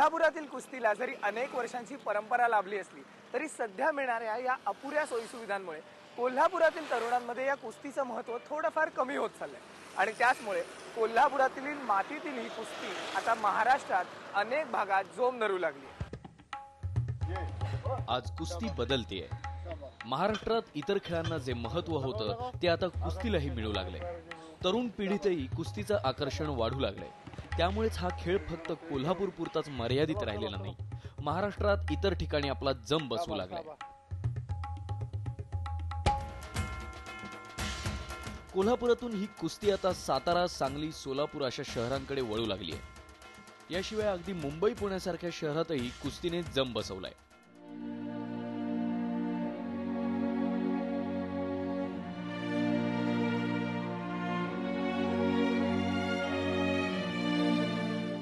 कोल्हापुरातील कुस्तीला जरी अनेक वर्षांची परंपरा लाभली असली तरी सध्या मिळणाऱ्या या अपुऱ्या सोयीसुविधांमुळे कोल्हापुरातील तरुणांमध्ये या कुस्तीचं महत्त्व थोडंफार कमी होत चाललंय आणि त्याचमुळे कोल्हापुरातील मातीतील ही कुस्ती आता महाराष्ट्रात अनेक भागात जोम धरू लागली। आज कुस्ती बदलतेय। महाराष्ट्रात इतर खेळांना जे महत्त्व होतं ते आता कुस्तीलाही मिळू लागले। तरुण पिढीतही कुस्तीचं आकर्षण वाढू लागले। त्यामुळेच हा खेळ फक्त कोल्हापूर पुरताच मर्यादित राहिलेला नाही, महाराष्ट्रात इतर ठिकाणी आपला जम बसू लागलाय। कोल्हापुरातून ही कुस्ती आता सातारा, सांगली, सोलापूर अशा शहरांकडे वळू लागली आहे। याशिवाय अगदी मुंबई, पुण्यासारख्या शहरातही कुस्तीने जम बसवलाय।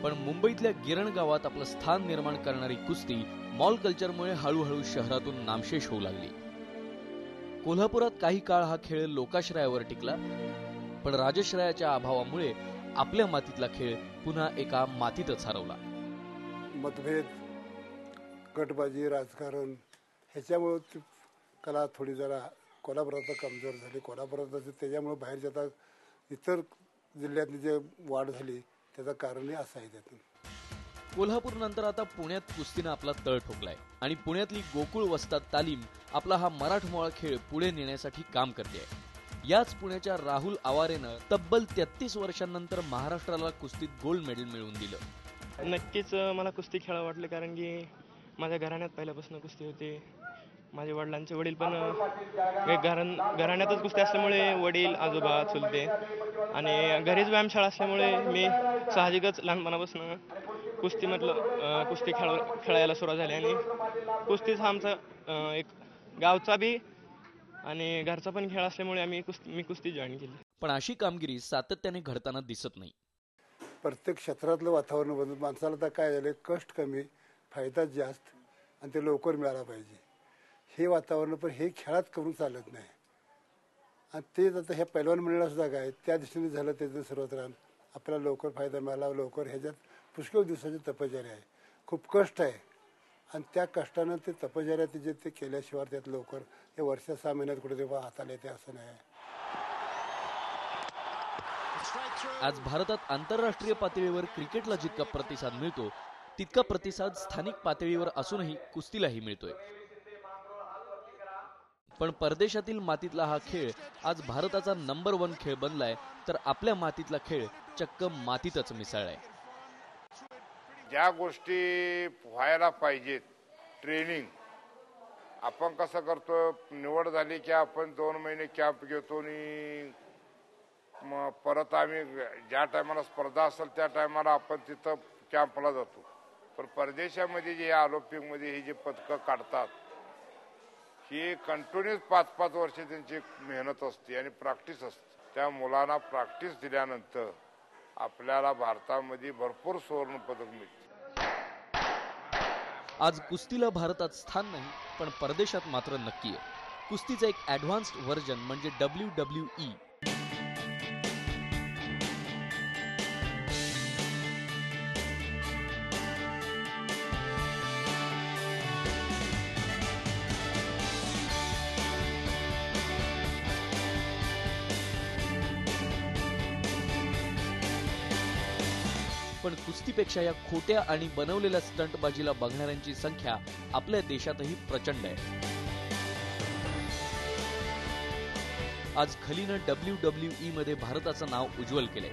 पण मुंबईतल्या गिरण गावात आपलं स्थान निर्माण करणारी कुस्ती मॉल कल्चरमुळे हळूहळू शहरातून नामशेष होऊ लागली। कोल्हापुरात काही काळ हा खेळ लोकाश्रयावर टिकला, पण राजश्रयाच्या अभावामुळे आपल्या मातीतला खेळ पुन्हा एका मातीतच हरवला। मतभेद, गटबाजी, राजकारण ह्याच्यामुळे कला थोडी जरा कोल्हापुरात कमजोर झाली। कोल्हापुरात त्याच्यामुळे बाहेर जातात इतर जिल्ह्यातली जे वाढ झाली त्याचं कारणही असं आहे। त्यातून कोल्हापूर नंतर आता पुण्यात कुस्तीनं आपला तळ ठोकलाय आणि पुण्यातली गोकुळ वस्ताद तालीम आपला हा मराठमोळा खेळ पुढे नेण्यासाठी काम करते। याच पुण्याच्या राहुल आवारेनं तब्बल 33 वर्षांनंतर महाराष्ट्राला कुस्तीत गोल्ड मेडल मिळवून दिलं। नक्कीच मला कुस्ती खेळावं वाटलं, कारण की माझ्या घराण्यात पहिल्यापासून कुस्ती होती। माझे वडिलांचे वडील पण घराण्यातच कुस्ती असल्यामुळे वडील, आजोबा, चुलते आणि घरीच व्यायामशाळा असल्यामुळे मी साहजिकच लहानपणापासून कुस्ती खेळायला सुरुवात झाली आणि कुस्तीच हा आमचा एक गावचा बी आणि घरचा पण खेळ असल्यामुळे मी कुस्ती जॉईन केली। पण अशी कामगिरी सातत्याने घडताना दिसत नाही। प्रत्येक क्षेत्रातलं वातावरण बदलून माणसाला तर काय झालं, कष्ट कमी, फायदा जास्त आणि ते लवकर मिळाला पाहिजे हे वातावरण, पण हे खेळात करून चालत नाही। आणि तेच आता ह्या पैलवान मंडळाला सुद्धा काय त्या दिशेने झालं, त्याचं सर्वत्र आपल्याला लवकर फायदा मिळाला, लवकर ह्याच्यात पुष्कळ दिवसाची तपश्चर्या आहे, खूप कष्ट आहे आणि त्या कष्टानं ते तपश्चर्या ते केल्याशिवाय त्यात लवकर हे वर्ष 6 महिन्यात कुठे तेव्हा हाताला येते असं नाही। आज भारतात आंतरराष्ट्रीय पातळीवर क्रिकेटला जितका प्रतिसाद मिळतो तितका प्रतिसाद स्थानिक पातळीवर असूनही कुस्तीलाही मिळतोय। पण परदेशातील मातीतला हा खेळ आज भारताचा नंबर 1 खेळ बनलाय, तर आपल्या मातीतला खेळ चक्क मातीतच मिसळलाय। ज्या गोष्टी व्हायला पाहिजेत, ट्रेनिंग आपण कसं करतो, निवड झाली की आपण 2 महिने कॅम्प घेतो आणि मग परत आम्ही ज्या टायमाला स्पर्धा असेल त्या टायमाला आपण तिथं कॅम्पला जातो। पण परदेशामध्ये जे ऑलिम्पिकमध्ये ही जी पदकं काढतात ही कंटिन्यूस 5-5 वर्ष त्यांची मेहनत असते आणि प्रॅक्टिस असते। त्या मुलांना प्रॅक्टिस दिल्यानंतर आपल्याला भारतामध्ये भरपूर सुवर्ण पदक मिळते। आज कुस्तीला भारतात स्थान नाही, पण परदेशात मात्र नक्की आहे। कुस्तीचं एक ॲडव्हान्स्ड व्हर्जन म्हणजे WWE। पण कुस्तीपेक्षा या खोट्या आणि बनवलेल्या स्टंटबाजीला बघणाऱ्यांची संख्या आपल्या देशातही प्रचंड आहे। आज खलीनं WWE मध्ये भारताचं नाव उज्ज्वल केलंय।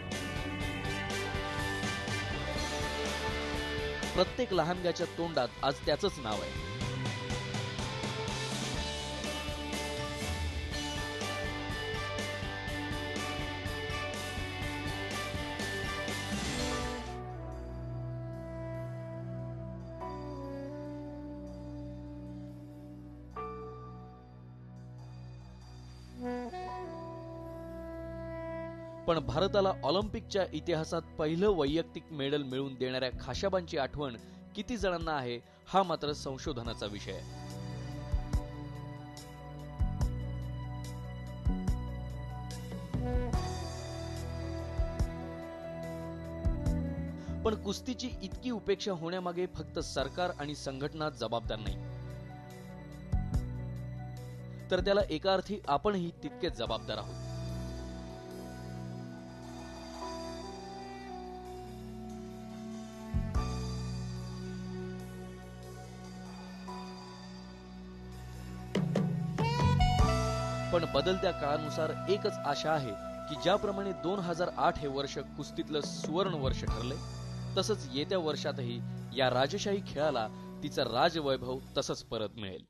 प्रत्येक लहानग्याच्या तोंडात आज त्याचंच नाव आहे। पण भारताला ऑलिम्पिकच्या इतिहासात पहिलं वैयक्तिक मेडल मिळवून देणाऱ्या खाशाबांची आठवण किती जणांना आहे हा मात्र संशोधनाचा विषय आहे। पण कुस्तीची इतकी उपेक्षा होण्यामागे फक्त सरकार आणि संघटना जबाबदार नाही, तर त्याला एका अर्थी आपणही तितकेच जबाबदार आहोत. पण बदलत्या काळानुसार एकच आशा आहे की ज्याप्रमाणे 2008 हे वर्ष कुस्तीतलं सुवर्ण वर्ष ठरले, तसंच येत्या वर्षातही या राजशाही खेळाला तिचं राजवैभव तसंच परत मिळेल.